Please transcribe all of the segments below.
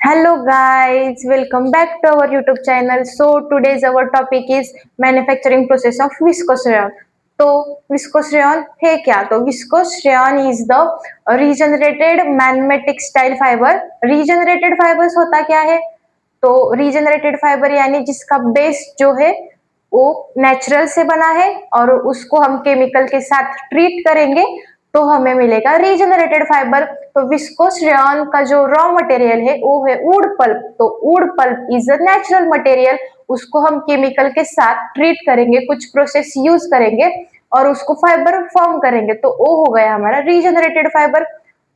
Hello guys, welcome back to our YouTube channel. So today's our topic is manufacturing process of viscose rayon. तो viscose rayon है क्या? तो viscose rayon is the regenerated man-made textile fiber. Regenerated fibers होता क्या है? तो regenerated fiber यानी जिसका बेस जो है वो नेचुरल से बना है और उसको हम केमिकल के साथ ट्रीट करेंगे तो हमें मिलेगा रीजनरेटेड फाइबर। तो विस्कोस रेयन का जो रॉ मटेरियल है वो है वुड पल्प। तो wood pulp is a natural material, उसको हम केमिकल के साथ ट्रीट करेंगे, कुछ प्रोसेस यूज करेंगे और उसको फाइबर फॉर्म करेंगे, तो वो हो गया हमारा रीजनरेटेड फाइबर।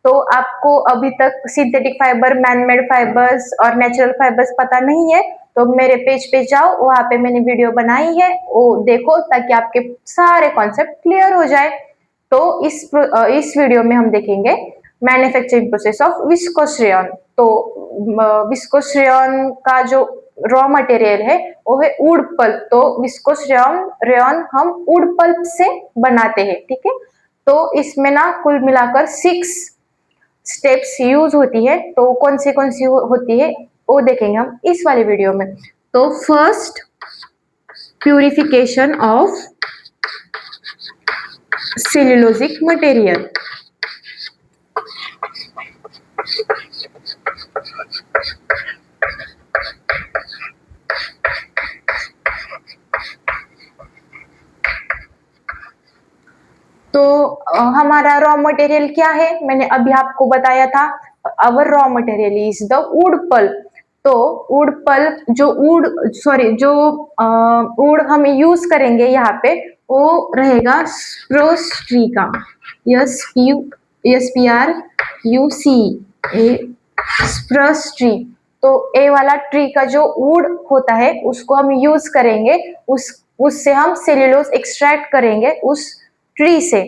तो आपको अभी तक सिंथेटिक फाइबर, मैनमेड फाइबर्स और नेचुरल फाइबर्स पता नहीं है तो मेरे पेज पे जाओ, वहां पे मैंने वीडियो बनाई है, वो देखो ताकि आपके सारे कॉन्सेप्ट क्लियर हो जाए। तो इस वीडियो में हम देखेंगे manufacturing process of viscose rayon. तो विस्कोस रेयन का जो रॉ मटेरियल है वो है वुड पल्प। तो विस्कोस रेयन रेयन हम वुड पल्प से बनाते हैं, ठीक है। तो इसमें ना कुल मिलाकर 6 स्टेप्स यूज होती है। तो कौन सी होती है वो देखेंगे हम इस वाले वीडियो में। तो first, purification of cellulosic material. तो हमारा रॉ मटेरियल क्या है, मैंने अभी आपको बताया था। Our raw material is the wood pulp. तो वुड पल्प जो वुड हम यूज करेंगे यहाँ पे वो रहेगा स्प्रूस ट्री का, SPRUC, स्प्रूस ट्री। तो ए वाला ट्री का जो वुड होता है उसको हम यूज करेंगे, उससे हम सेल्यूलोज एक्सट्रैक्ट करेंगे उस ट्री से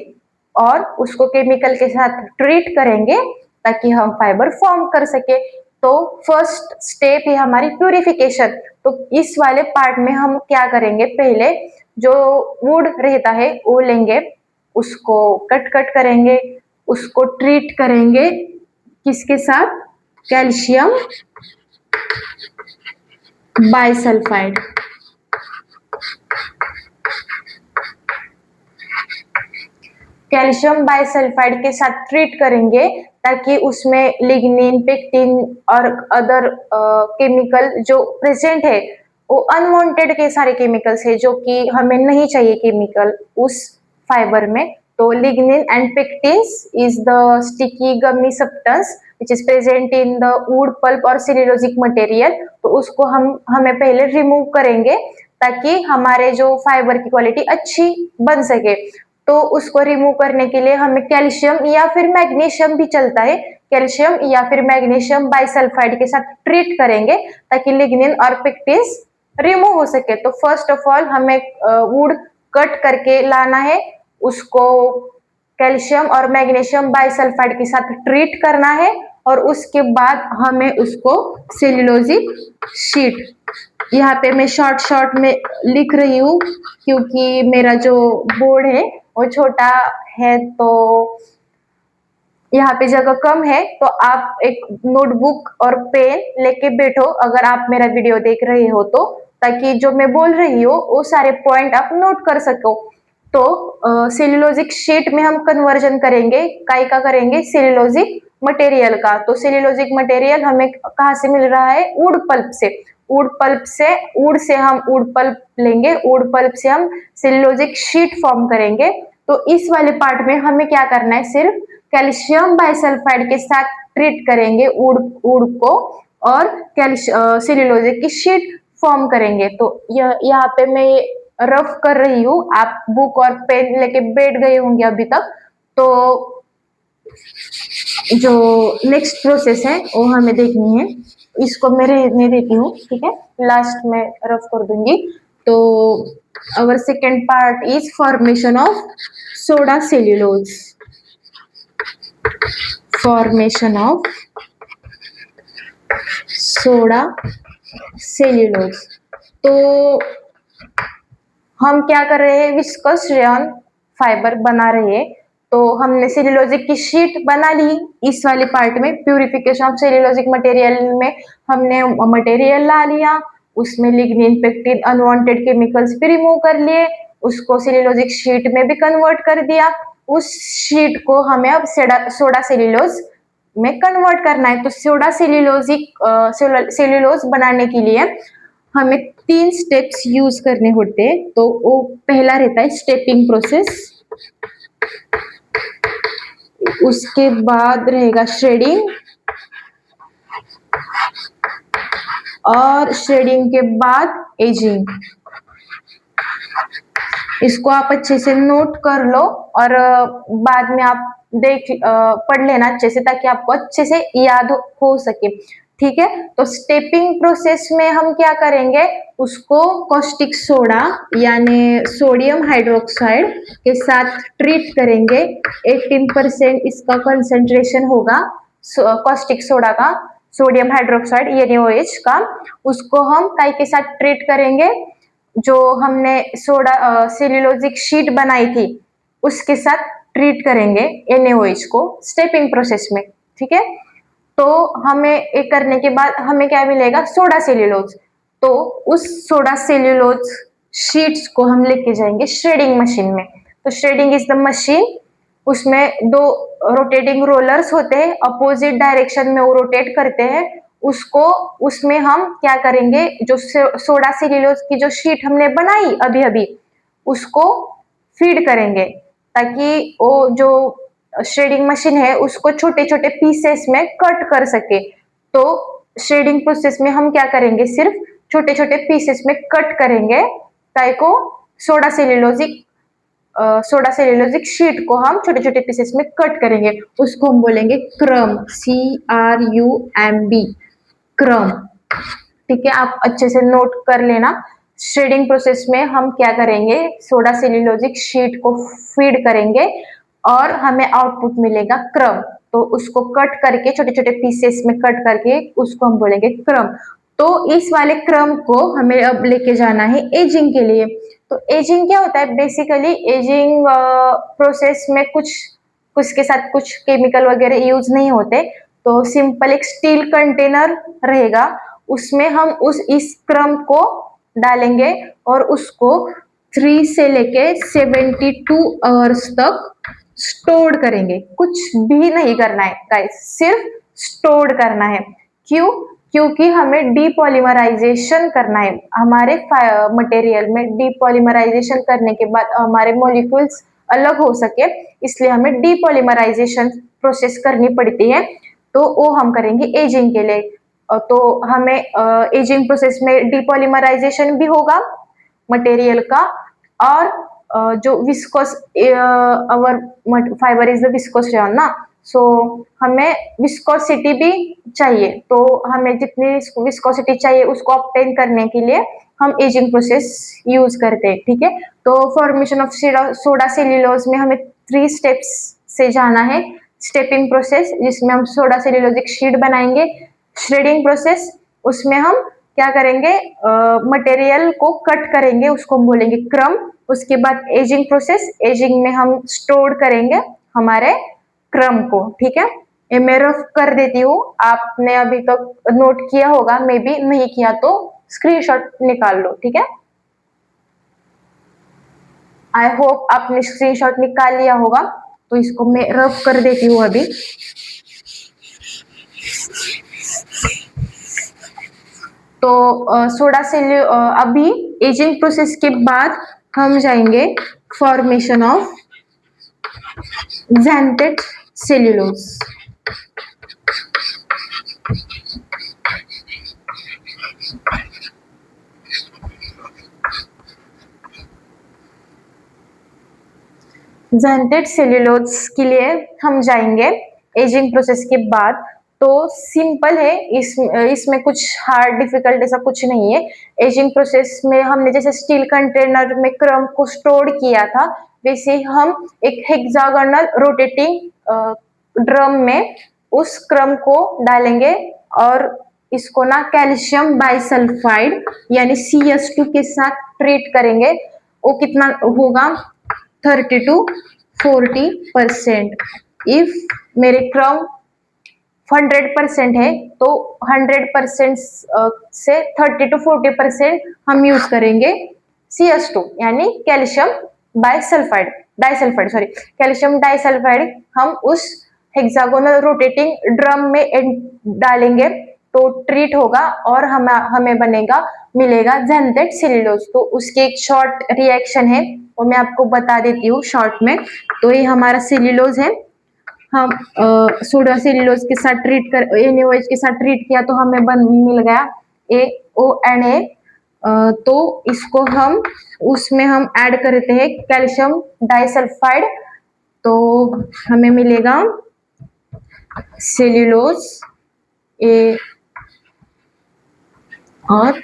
और उसको केमिकल के साथ ट्रीट करेंगे ताकि हम फाइबर फॉर्म कर सके। तो फर्स्ट स्टेप है हमारी प्यूरिफिकेशन। तो इस वाले पार्ट में हम क्या करेंगे, पहले जो वुड रहता है वो लेंगे, उसको कट करेंगे, उसको ट्रीट करेंगे किसके साथ, कैल्शियम बाइसल्फाइड। कैल्शियम बाइसल्फाइड के साथ ट्रीट करेंगे ताकि उसमें लिग्निन, पेक्टिन और अदर केमिकल जो प्रेजेंट है वो अनवांटेड के सारे केमिकल्स है जो कि हमें नहीं चाहिए केमिकल उस फाइबर में। तो lignin and pectins is the sticky gummy substance which is present in the wood pulp और सेल्यूलोजिक मटेरियल। तो उसको हमें पहले रिमूव करेंगे ताकि हमारे जो फाइबर की क्वालिटी अच्छी बन सके। तो उसको रिमूव करने के लिए हमें कैल्शियम या फिर मैग्नीशियम भी चलता है, कैल्शियम या फिर मैग्नीशियम बाइसल्फाइड के साथ ट्रीट करेंगे ताकि लिग्निन और पेक्टिन्स रिमूव हो सके। तो फर्स्ट ऑफ ऑल हमें वुड कट करके लाना है, उसको कैल्शियम और मैग्नीशियम बाइसल्फाइड के साथ ट्रीट करना है और उसके बाद हमें उसको सेल्यूलोजिक शीट, यहाँ पे मैं शॉर्ट में लिख रही हूँ क्योंकि मेरा जो बोर्ड है वो छोटा है तो यहाँ पे जगह कम है। तो आप एक नोटबुक और पेन लेके बैठो अगर आप मेरा वीडियो देख रहे हो तो, ताकि जो मैं बोल रही हूँ वो सारे पॉइंट आप नोट कर सको। तो सेल्यूलोजिक शीट में हम कन्वर्जन करेंगे, काय का करेंगे, सेल्यूलोजिक मटेरियल का। तो सेल्यूलोजिक मटेरियल हमें कहाँ से मिल रहा है, वुड पल्प से। वुड से हम वुड पल्प लेंगे, वुड पल्प से हम सेल्यूलोजिक शीट फॉर्म करेंगे। तो इस वाले पार्ट में हमें क्या करना है, सिर्फ कैल्शियम बाइसल्फाइड के साथ ट्रीट करेंगे वुड को और सेल्यूलोजिक की शीट फॉर्म करेंगे। तो यहाँ पे मैं रफ कर रही हूँ, आप बुक और पेन लेके बैठ गए होंगे अभी तक। तो जो नेक्स्ट प्रोसेस है वो हमें देखनी है, इसको मैं रहने देती हूँ, ठीक है, लास्ट में रफ कर दूंगी। तो our second part is formation of soda cellulose. Formation of soda cellulose. तो हम क्या कर रहे हैं, विस्कस रेयन फाइबर बना रहे हैं। तो हमने सेल्यूलोजिक की शीट बना ली इस वाले पार्ट में। प्यूरिफिकेशन ऑफ सेल्यूलोजिक मटेरियल में हमने मटेरियल ला लिया, उसमें लिग्निन पेक्टिन अनवांटेड केमिकल्स भी रिमूव कर लिए, उसको सेल्यूलोजिक शीट में भी कन्वर्ट कर दिया। उस शीट को हमें अब सोडा सेल्यूलोज में कन्वर्ट करना है। तो सोडा सेल्यूलोज बनाने के लिए हमें 3 स्टेप्स यूज करने होते हैं। तो वो पहला रहता है स्टेपिंग प्रोसेस, उसके बाद रहेगा श्रेडिंग, और श्रेडिंग के बाद एजिंग। इसको आप अच्छे से नोट कर लो और बाद में आप पढ़ लेना अच्छे से, ताकि आपको अच्छे से याद हो सके। ठीक है, तो स्टेपिंग प्रोसेस में हम क्या करेंगे, उसको कॉस्टिक सोडा यानी सोडियम हाइड्रोक्साइड के साथ ट्रीट करेंगे। 18% इसका कंसंट्रेशन होगा कॉस्टिक सोडा का, सोडियम हाइड्रोक्साइड यानी OH का। उसको हम काय के साथ ट्रीट करेंगे, जो हमने सोडा सेल्यूलोजिक शीट बनाई थी उसके साथ ट्रीट करेंगे NaOH को स्टेपिंग प्रोसेस में। ठीक है, तो हमें एक करने के बाद हमें क्या मिलेगा, सोडा सेल्यूलोज। तो उस सोडा सेल्यूलोज शीट्स को हम लेके जाएंगे श्रेडिंग मशीन में। तो श्रेडिंग इज द मशीन, उसमें 2 रोटेटिंग रोलर्स होते हैं, अपोजिट डायरेक्शन में वो रोटेट करते हैं। उसको उसमें हम क्या करेंगे, जो सोडा सेल्यूलोज की जो शीट हमने बनाई अभी अभी, उसको फीड करेंगे, ताकि वो जो श्रेडिंग मशीन है उसको छोटे छोटे पीसेस में कट कर सके। तो श्रेडिंग प्रोसेस में हम क्या करेंगे, सिर्फ छोटे छोटे पीसेस में कट करेंगे, ताकि को सोडा सेल्यूलोजिक शीट को हम छोटे छोटे पीसेस में कट करेंगे। उसको हम बोलेंगे क्रम, CRUMB, क्रम। ठीक है, आप अच्छे से नोट कर लेना। श्रेडिंग प्रोसेस में हम क्या करेंगे, सोडा सेल्यूलोजिक शीट को फीड करेंगे और हमें आउटपुट मिलेगा क्रम। तो उसको कट करके छोटे छोटे पीसेस में कट करके उसको हम बोलेंगे क्रम। तो इस वाले क्रम को हमें अब लेके जाना है एजिंग के लिए। तो एजिंग क्या होता है, बेसिकली एजिंग प्रोसेस में कुछ के साथ कुछ केमिकल वगैरह यूज नहीं होते। तो सिंपल एक स्टील कंटेनर रहेगा, उसमें हम इस क्रम को डालेंगे और उसको 3 से लेके 72 आवर्स तक स्टोर करेंगे। कुछ भी नहीं करना है गाइस, सिर्फ स्टोर करना है। क्यों? क्योंकि हमें डीपॉलीमराइजेशन करना है। हमारे मटेरियल में डीपॉलीमराइजेशन करने के बाद हमारे मॉलिक्यूल्स अलग हो सके, इसलिए हमें डीपॉलीमराइजेशन प्रोसेस करनी पड़ती है। तो वो हम करेंगे एजिंग के लिए। तो हमें एजिंग प्रोसेस में डीपॉलीमराइजेशन भी होगा मटेरियल का, और जो viscose our fibre is the viscose rayon ना, सो हमें विस्कोसिटी भी चाहिए। तो हमें जितनी विस्कोसिटी चाहिए उसको ऑब्टेन करने के लिए हम एजिंग प्रोसेस यूज करते हैं। ठीक है, तो फॉर्मेशन ऑफ सोडा सेल्यूलोज में हमें 3 स्टेप्स से जाना है। स्टेपिंग प्रोसेस, जिसमें हम सोडा सेल्यूलोजिक शीट बनाएंगे। श्रेडिंग प्रोसेस, उसमें हम क्या करेंगे, मटेरियल को कट करेंगे, उसको हम बोलेंगे क्रम। उसके बाद एजिंग प्रोसेस, एजिंग में हम स्टोर करेंगे हमारे क्रम को। ठीक है, ये मैं रफ कर देती हूँ, आपने अभी तक नोट किया होगा, मे बी नहीं किया तो स्क्रीनशॉट निकाल लो। ठीक है, आई होप आपने स्क्रीनशॉट निकाल लिया होगा। तो इसको मैं रफ कर देती हूँ अभी। तो सोडा अभी एजिंग प्रोसेस के बाद हम जाएंगे formation of xanthate cellulose. xanthate cellulose के लिए हम जाएंगे एजिंग प्रोसेस के बाद। तो सिंपल है, इसमें कुछ हार्ड डिफिकल्ट ऐसा कुछ नहीं है। एजिंग प्रोसेस में हमने जैसे स्टील कंटेनर में क्रम को स्टोर किया था, वैसे हम एक हेक्सागोनल रोटेटिंग ड्रम में उस क्रम को डालेंगे और इसको ना कैल्शियम बाइसल्फाइड यानी CS2 के साथ ट्रीट करेंगे। वो कितना होगा, 32 40%। इफ मेरे क्रम 100% है तो 100% से 30 to 40% हम यूज करेंगे CS2 यानी calcium bisulphide disulphide sorry calcium disulphide हम उस हेक्सागोनल रोटेटिंग ड्रम में डालेंगे तो ट्रीट होगा और हमें बनेगा मिलेगा जेंटेट सेल्यूलोज। तो उसकी एक शॉर्ट रिएक्शन है वो मैं आपको बता देती हूँ शॉर्ट में। तो ये हमारा सेल्यूलोज है, हम सोडा सेल्यूलोज के साथ ट्रीट कर NaOH के साथ ट्रीट किया तो हमें मिल गया AONA। तो इसको हम उसमें हम ऐड करते हैं कैल्शियम डाइसल्फाइड तो हमें मिलेगा सेल्यूलोज ए और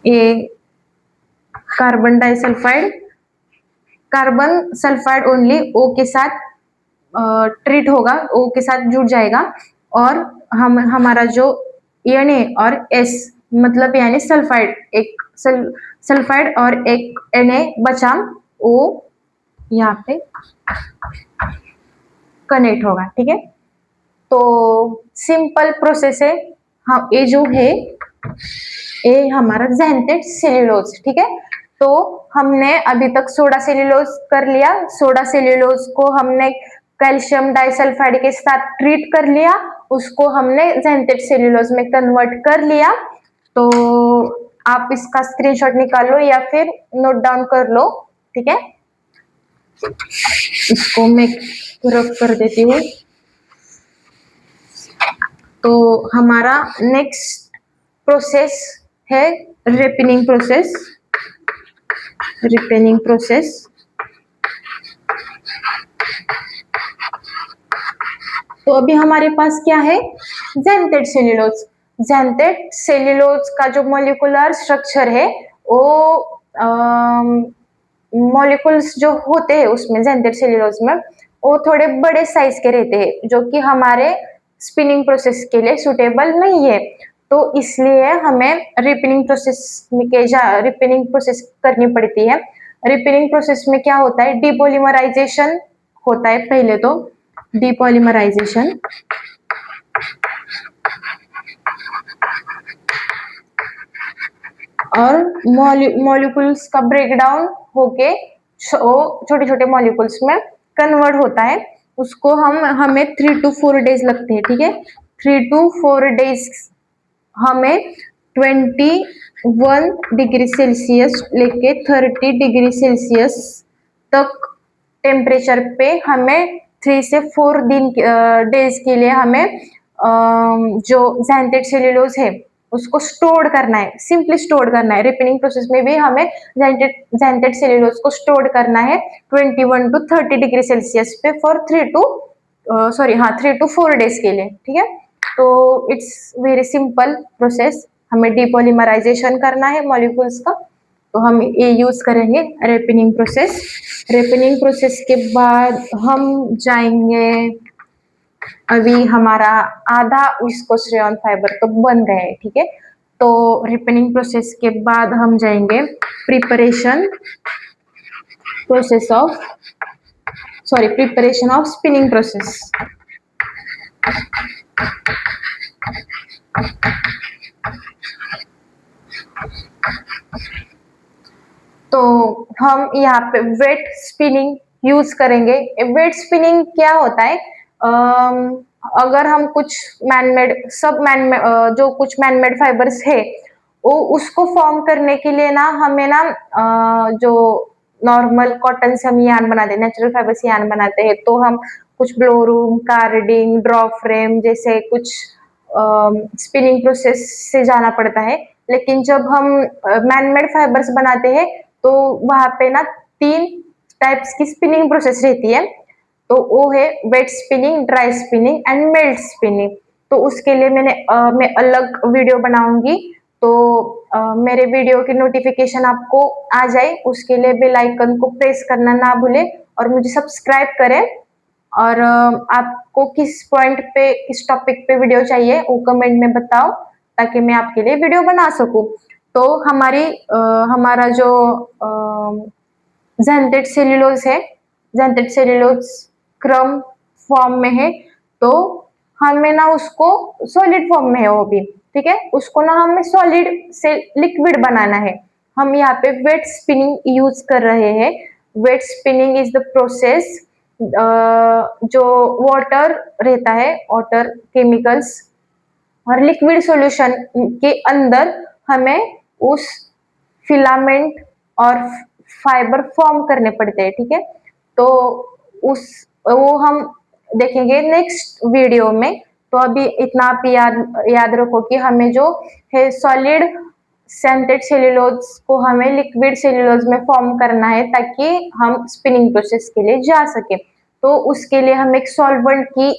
ए carbon disulphide carbon sulphide only O के साथ ट्रीट होगा, O के साथ जुड़ जाएगा और हमारा जो Na और S मतलब यानी सल्फाइड एक सल्फाइड और एक Na बचा वो यहाँ पे कनेक्ट होगा। ठीक है, तो सिंपल प्रोसेस है। हाँ, ये जो है ये हमारा जेंटेट सेल्यूलोज। ठीक है, तो हमने अभी तक सोडा सेल्यूलोज कर लिया, सोडा सेल्यूलोज को हमने कैल्शियम डाइसल्फाइड के साथ ट्रीट कर लिया, उसको हमने जेंटेट सेल्यूलोज में कन्वर्ट कर लिया। तो आप इसका स्क्रीनशॉट निकाल लो या फिर नोट डाउन कर लो। ठीक है, इसको मैं रफ कर देती हूँ। तो हमारा नेक्स्ट प्रोसेस है रिपेनिंग प्रोसेस। रिपेनिंग प्रोसेस तो अभी हमारे पास क्या है, जेंटेट सेल्यूलोज। जेंटेट सेल्यूलोज का जो मॉलिक्यूलर स्ट्रक्चर है वो मॉलिक्यूल्स जो होते हैं उसमें जेंटेट सेल्यूलोज में वो थोड़े बड़े साइज के रहते हैं जो कि हमारे स्पिनिंग प्रोसेस के लिए सुटेबल नहीं है। तो इसलिए हमें रिपेनिंग प्रोसेस करनी पड़ती है। रिपेनिंग प्रोसेस में क्या होता है, डिपॉलीमराइजेशन होता है पहले तो डिपॉलीमराइजेशन और मॉलिक्यूल्स का ब्रेकडाउन होके छोटे छोटे मॉलिक्यूल्स में कन्वर्ट होता है। उसको हमें 3 to 4 डेज लगते हैं। ठीक है, 3 to 4 डेज हमें 21 डिग्री सेल्सियस लेके 30 डिग्री सेल्सियस तक टेम्परेचर पे हमें 3 से 4 डेज के लिए हमें जो जेंटेट सेल्यूलोज है उसको स्टोर करना है, सिंपली स्टोर करना है। रिपेनिंग प्रोसेस में भी हमें जेंटेट सेल्यूलोज को स्टोर करना है 21 to 30 डिग्री सेल्सियस पे फॉर 3 to 4 डेज के लिए। ठीक है, तो इट्स वेरी सिंपल प्रोसेस। हमें डिपॉलीमराइजेशन करना है मॉलिक्यूल्स का तो हम ये यूज करेंगे रिपेनिंग प्रोसेस। रिपेनिंग प्रोसेस के बाद हम जाएंगे, अभी हमारा आधा विस्कोस रेयॉन फाइबर तो बन गया है। ठीक है, तो रिपेनिंग प्रोसेस के बाद हम जाएंगे प्रिपरेशन ऑफ स्पिनिंग प्रोसेस। तो हम यहाँ पे वेट स्पिनिंग यूज करेंगे। वेट स्पिनिंग क्या होता है, अगर हम कुछ जो कुछ मैनमेड फाइबर्स है वो उसको फॉर्म करने के लिए ना हमें ना जो नॉर्मल कॉटन से हम यार्न बनाते हैं, नेचुरल फाइबर से यार्न बनाते हैं, तो हम कुछ ब्लोरूम, कार्डिंग, ड्रॉ फ्रेम जैसे कुछ स्पिनिंग प्रोसेस से जाना पड़ता है। लेकिन जब हम मैनमेड फाइबर्स बनाते हैं तो वहां पे ना 3 टाइप्स की स्पिनिंग प्रोसेस रहती है। तो वो है wet spinning, dry spinning and melt spinning. तो उसके लिए मैं अलग वीडियो बनाऊंगी, तो मेरे वीडियो की नोटिफिकेशन आपको आ जाए उसके लिए बेल आइकन को प्रेस करना ना भूले और मुझे सब्सक्राइब करें। और आपको किस पॉइंट पे किस टॉपिक पे वीडियो चाहिए वो कमेंट में बताओ ताकि मैं आपके लिए वीडियो बना सकूं। तो हमारा जो ज़ैंथेट सेल्यूलोज है, ज़ैंथेट सेल्यूलोज क्रम फॉर्म में है, तो हमें ना उसको सॉलिड फॉर्म में है वो भी, ठीक है, उसको ना हमें सॉलिड से लिक्विड बनाना है। हम यहाँ पे वेट स्पिनिंग यूज कर रहे हैं। Wet spinning is the process, जो वाटर रहता है, वाटर केमिकल्स और लिक्विड सॉल्यूशन के अंदर हमें उस फिलामेंट और फाइबर फॉर्म करने पड़ते हैं, ठीक है। तो उस वो हम देखेंगे नेक्स्ट वीडियो में। तो अभी इतना आप याद याद रखो कि हमें जो है सॉलिड सेंटेड सेल्यूलोज को हमें लिक्विड सेल्यूलोज में फॉर्म करना है ताकि हम स्पिनिंग प्रोसेस के लिए जा सके। तो उसके लिए हम एक सॉल्वेंट की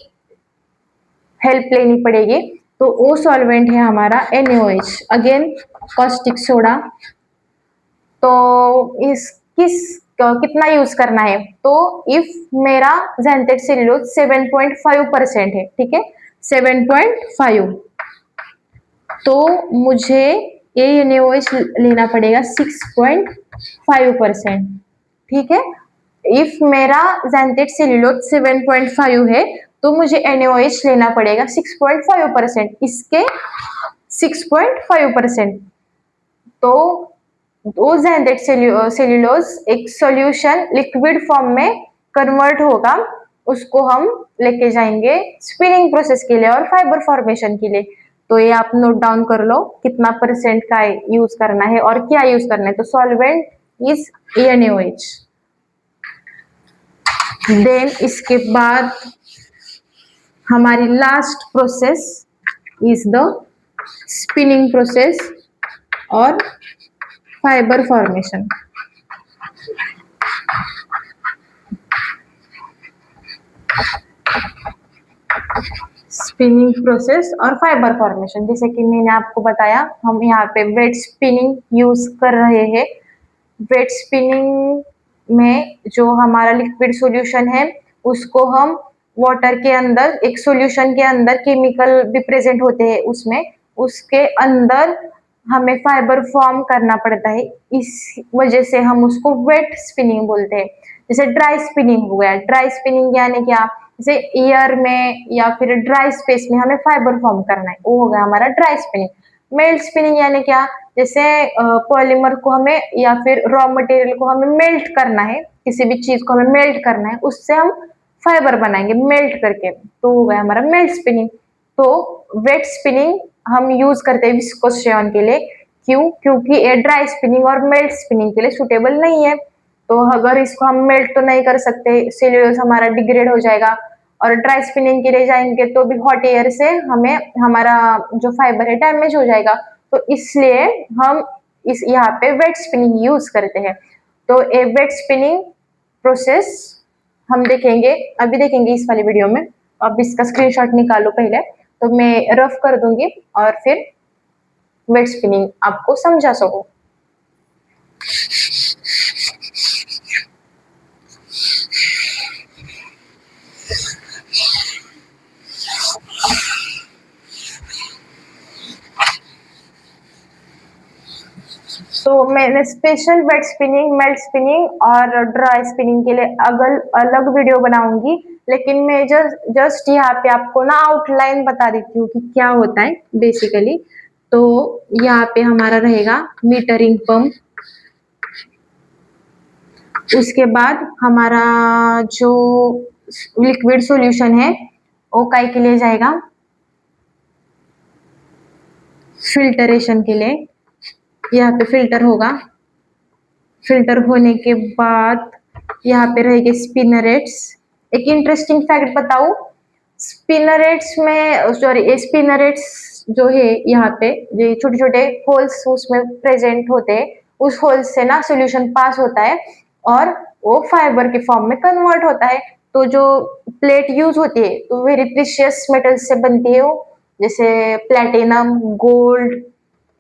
हेल्प लेनी पड़ेगी। तो वो सॉल्वेंट है हमारा NaOH, अगेन कॉस्टिक सोडा। तो इस कितना यूज करना है, तो इफ मेरा ज़ैंथेट सेल्यूलोज 7.5% है, ठीक है, 7.5, तो मुझे ये NaOH लेना पड़ेगा 6.5%, ठीक है। इफ मेरा ज़ैंथेट सेल्यूलोज 7.5 है, तो मुझे NaOH लेना पड़ेगा 6.5%, इसके 6.5%। तो वो ज़ैंथेट सेल्यूलोज एक सॉल्यूशन लिक्विड फॉर्म में कन्वर्ट होगा, उसको हम लेके जाएंगे स्पिनिंग प्रोसेस के लिए और फाइबर फॉर्मेशन के लिए। तो ये आप नोट डाउन कर लो कितना परसेंट का यूज करना है और क्या यूज करना है। तो सॉल्वेंट इज NaOH। देन इसके बाद हमारी last process is the spinning process और फाइबर फॉर्मेशन। स्पिनिंग प्रोसेस और फाइबर फॉर्मेशन, जैसे कि मैंने आपको बताया, हम यहाँ पे वेट स्पिनिंग यूज कर रहे हैं। वेट स्पिनिंग में जो हमारा लिक्विड सॉल्यूशन है उसको हम वाटर के अंदर, एक सॉल्यूशन के अंदर केमिकल भी प्रेजेंट होते हैं उसमें, उसके अंदर हमें फाइबर फॉर्म करना पड़ता है। इस वजह से हम उसको वेट स्पिनिंग बोलते हैं। जैसे ड्राई स्पिनिंग हो गया, ड्राई स्पिनिंग यानी क्या, जैसे एयर में या फिर ड्राई स्पेस में हमें फाइबर फॉर्म करना है, वो हो गया हमारा ड्राई स्पिनिंग। मेल्ट स्पिनिंग यानी क्या, जैसे पॉलीमर को हमें या फिर रॉ मटेरियल को हमें मेल्ट करना है, किसी भी चीज को हमें मेल्ट करना है, उससे हम फाइबर बनाएंगे मेल्ट करके, तो हो गया हमारा मेल्ट स्पिनिंग। तो वेट स्पिनिंग हम यूज करते हैं विस्कोस रेयॉन के लिए, क्यों, क्योंकि ये ड्राई स्पिनिंग और मेल्ट स्पिनिंग के लिए सुटेबल नहीं है। तो अगर इसको हम मेल्ट तो नहीं कर सकते, सेल्यूलोज हमारा डिग्रेड हो जाएगा, और ड्राई स्पिनिंग के लिए जाएंगे तो भी हॉट एयर से हमें हमारा जो फाइबर है डैमेज हो जाएगा। तो इसलिए हम इस यहाँ पे वेट स्पिनिंग यूज करते हैं। तो ये वेट स्पिनिंग प्रोसेस हम देखेंगे, अभी देखेंगे इस वाली वीडियो में। अब इसका स्क्रीनशॉट निकालो पहले, तो मैं रफ कर दूंगी और फिर वेट स्पिनिंग आपको समझा सकूं। तो मैंने special wet spinning, melt spinning और ड्राई स्पिनिंग के लिए अलग वीडियो बनाऊंगी, लेकिन मैं जस्ट यहाँ पे आपको ना आउटलाइन बता देती हूँ कि क्या होता है बेसिकली। तो यहाँ पे हमारा रहेगा मीटरिंग पंप, उसके बाद हमारा जो लिक्विड सॉल्यूशन है वो काय के लिए जाएगा, फिल्टरेशन के लिए। यहाँ पे फिल्टर होगा, फिल्टर होने के बाद यहाँ पे रहेंगे स्पिनरेट्स। एक इंटरेस्टिंग फैक्ट बताऊं, स्पिनरेट्स में, सॉरी, स्पिनरेट्स जो है यहाँ पे जो छोटे छोटे होल्स उसमें प्रेजेंट होते हैं, उस होल्स से ना सॉल्यूशन पास होता है और वो फाइबर के फॉर्म में कन्वर्ट होता है। तो जो प्लेट यूज होती है तो वेरी प्रीशियस मेटल्स से बनती है वो, जैसे प्लेटिनम, गोल्ड,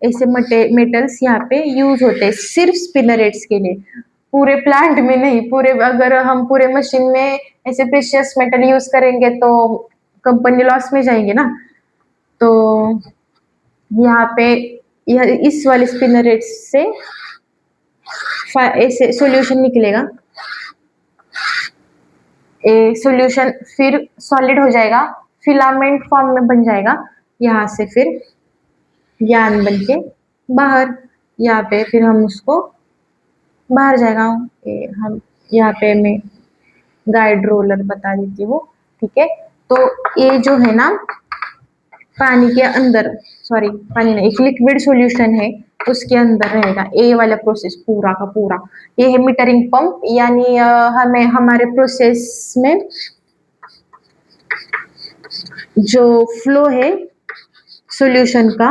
ऐसे मेटल्स यहाँ पे यूज होते हैं सिर्फ स्पिनरेट्स के लिए, पूरे प्लांट में नहीं। पूरे अगर हम पूरे मशीन में ऐसे प्रीशियस मेटल यूज करेंगे तो कंपनी लॉस में जाएंगे ना। तो यहाँ पे यह इस वाले स्पिनरेट्स से ऐसे सॉल्यूशन निकलेगा, सॉल्यूशन फिर सॉलिड हो जाएगा, फिलामेंट फॉर्म में बन जाएगा, यहाँ से फिर यान बन के बाहर, यहाँ पे फिर हम उसको बाहर जाएगा। हम यहाँ पे मैं गाइड रोलर बता देती हूँ, ठीक है। तो ये जो है ना पानी के अंदर, सॉरी पानी नहीं, एक लिक्विड सॉल्यूशन है, उसके अंदर रहेगा ये वाला प्रोसेस पूरा का पूरा। ये है मीटरिंग पंप, यानी हमें हमारे प्रोसेस में जो फ्लो है सॉल्यूशन का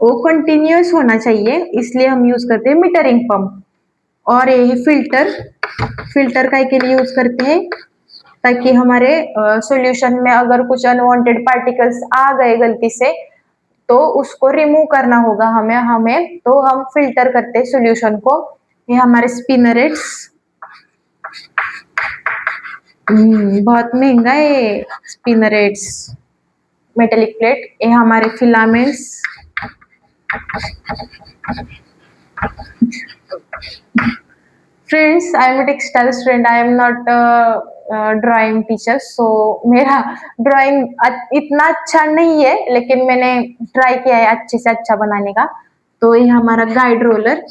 वो कंटिन्यूअस होना चाहिए, इसलिए हम यूज करते हैं मीटरिंग पंप। और ये है फिल्टर, फिल्टर काय के लिए यूज करते हैं, ताकि हमारे सॉल्यूशन में अगर कुछ अनवांटेड पार्टिकल्स आ गए गलती से तो उसको रिमूव करना होगा हमें हमें तो हम फिल्टर करते हैं सॉल्यूशन को। ये हमारे स्पिनरेट्स, बहुत महंगा है स्पिनरेट्स, मेटेलिक प्लेट। ये हमारे filaments, friends I am a textile student, I am not drawing teacher, so मेरा ड्राइंग इतना अच्छा नहीं है, लेकिन मैंने ट्राई किया है अच्छे से अच्छा बनाने का। तो ये हमारा गाइड रोलर,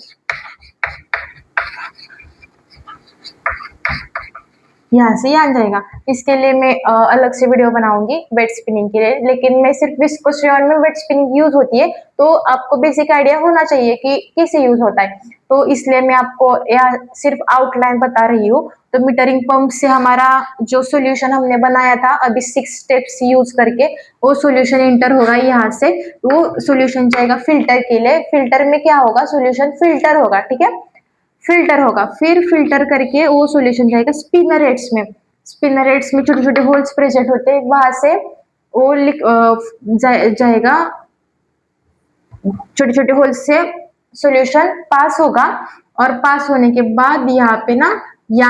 यहाँ से यहाँ जाएगा। इसके लिए मैं अलग से वीडियो बनाऊंगी वेट स्पिनिंग के लिए, लेकिन मैं सिर्फ विस्कोस रेयॉन में वेट स्पिनिंग यूज होती है, तो आपको बेसिक आइडिया होना चाहिए कि कैसे यूज होता है, तो इसलिए मैं आपको यहाँ सिर्फ आउटलाइन बता रही हूँ। तो मीटरिंग पंप से हमारा जो सोल्यूशन हमने बनाया था अभी 6 स्टेप्स यूज करके, वो सोल्यूशन इंटर होगा यहाँ से, वो सोल्यूशन जाएगा फिल्टर के लिए। फिल्टर में क्या होगा, सोल्यूशन फिल्टर होगा, ठीक है, फिल्टर होगा, फिर फिल्टर करके वो सॉल्यूशन जाएगा स्पिनरेट्स में। स्पिनरेट्स में छोटे छोटे होल्स प्रेजेंट होते हैं, वहां से वो जाएगा, छोटे छोटे होल्स से सॉल्यूशन पास होगा, और पास होने के बाद यहाँ पे ना या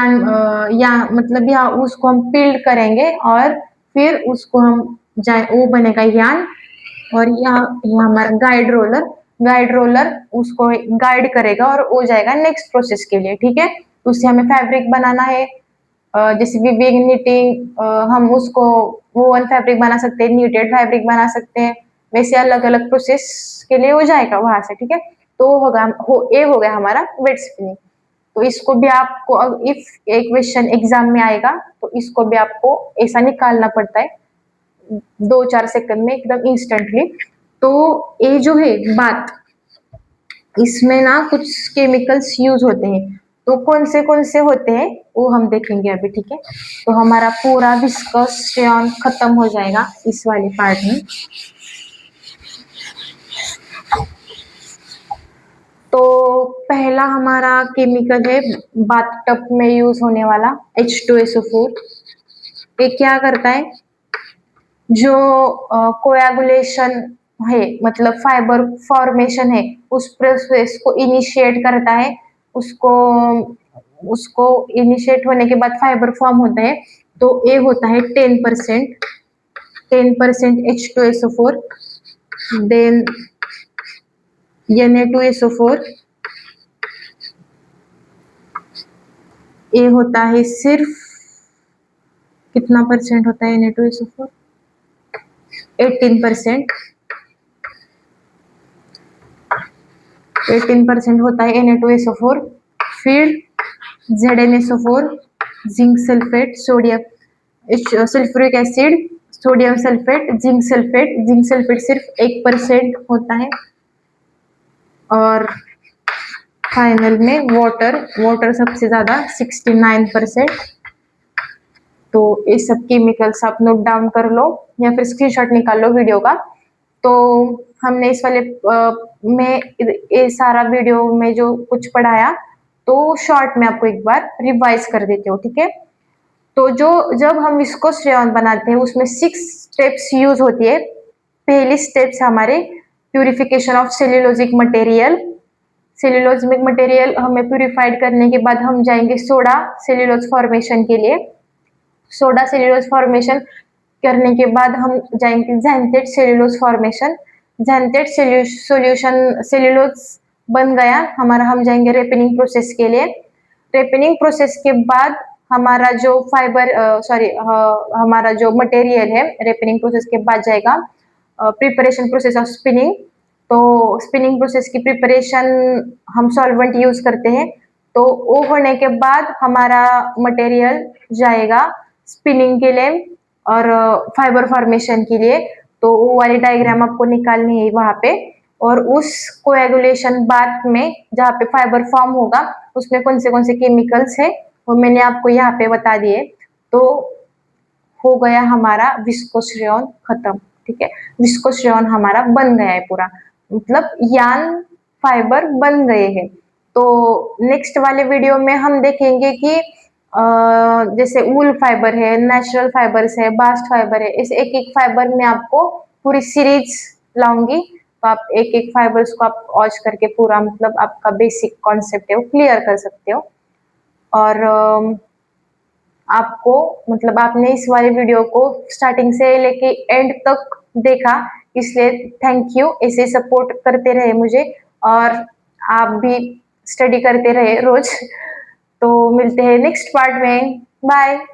मतलब यहाँ उसको हम पिल्ड करेंगे, और फिर उसको हम जाए वो बनेगा यान। और यहाँ हमारा गाइड रोलर उसको गाइड करेगा और वो जाएगा नेक्स्ट प्रोसेस के लिए, ठीक है। उससे हमें फैब्रिक बनाना है, जैसे विविंग निटिंग, हम उसको वोवन फैब्रिक बना सकते हैं, न्यूटेड फैब्रिक बना सकते हैं, वैसे अलग अलग प्रोसेस के लिए हो जाएगा वहां से, ठीक है। तो ये हो गया हमारा वेट स्पिनिंग। तो इसको भी आपको इफ एक क्वेश्चन एग्जाम में आएगा तो इसको भी आपको ऐसा निकालना पड़ता है 2-4 सेकंड में, एकदम इंस्टेंटली। तो ये जो है बात, इसमें ना कुछ केमिकल्स यूज होते हैं, तो कौन से होते हैं वो हम देखेंगे अभी, ठीक है। तो हमारा पूरा विस्कस रेयॉन खत्म हो जाएगा इस वाले पार्ट में। तो पहला हमारा केमिकल है बाथटब में यूज होने वाला H2SO4। ये क्या करता है, जो कोएगुलेशन है, मतलब फाइबर फॉर्मेशन है, उस प्रोसेस को इनिशिएट करता है, उसको उसको इनिशिएट होने के बाद फाइबर फॉर्म होता है। तो ये होता है 10% H2SO4, देन Na2SO4, ये होता है सिर्फ कितना परसेंट होता है Na2SO4, 18%, 18% होता है Na2SO4। फिर ZnSO4, zinc sulphate, sodium sulphuric acid, sodium sulphate, zinc sulphate सिर्फ 1% होता है। और फाइनल में वाटर सबसे ज्यादा 69%। तो ये सब केमिकल्स आप नोट डाउन कर लो या फिर स्क्रीनशॉट निकाल लो वीडियो का। तो हमने इस वाले में ये सारा वीडियो में जो कुछ पढ़ाया, तो शॉर्ट में आपको एक बार रिवाइज कर देते हो, ठीक है। तो जब हम विस्कोस रेयॉन बनाते हैं उसमें 6 स्टेप्स यूज होती है। पहली स्टेप्स हमारे purification of cellulosic material. Cellulosic material हमें प्यूरिफाइड करने के बाद हम जाएंगे सोडा सेल्यूलोज फॉर्मेशन के लिए। सोडा सेल्यूलोज फॉर्मेशन करने के बाद हम जाएंगे xanthate cellulose formation. xanthate solution cellulose बन गया हमारा, हम जाएंगे रेपिनिंग प्रोसेस के लिए। रेपिनिंग प्रोसेस के बाद हमारा जो फाइबर हमारा जो मटेरियल है रेपिनिंग प्रोसेस के बाद जाएगा प्रिपरेशन प्रोसेस ऑफ स्पिनिंग। तो स्पिनिंग प्रोसेस की प्रिपरेशन हम सॉल्वेंट यूज करते हैं। तो वो होने के बाद हमारा मटेरियल जाएगा स्पिनिंग के लिए और फाइबर फॉर्मेशन के लिए। तो वो वाली डायग्राम आपको निकालनी है वहां पे। और उस कोएगुलेशन बाथ में जहाँ पे फाइबर फॉर्म होगा उसमें कौन से केमिकल्स है वो मैंने आपको यहाँ पे बता दिए। तो हो गया हमारा विस्कोस रेयॉन खत्म। ठीक है, विस्कोस रेयॉन हमारा बन गया है पूरा, मतलब यान फाइबर बन गए हैं। तो नेक्स्ट वाले वीडियो में हम देखेंगे कि जैसे वूल फाइबर है, नेचुरल फाइबर्स है, बास्ट फाइबर है, इस एक एक फाइबर में आपको पूरी सीरीज लाऊंगी। तो आप एक एक फाइबर्स को आप वॉच करके पूरा मतलब आपका बेसिक कॉन्सेप्ट है वो क्लियर कर सकते हो। और आपको मतलब आपने इस वाले वीडियो को स्टार्टिंग से लेके एंड तक देखा, इसलिए थैंक यू। ऐसे सपोर्ट करते रहे मुझे और आप भी स्टडी करते रहे रोज। तो मिलते हैं नेक्स्ट पार्ट में। बाय।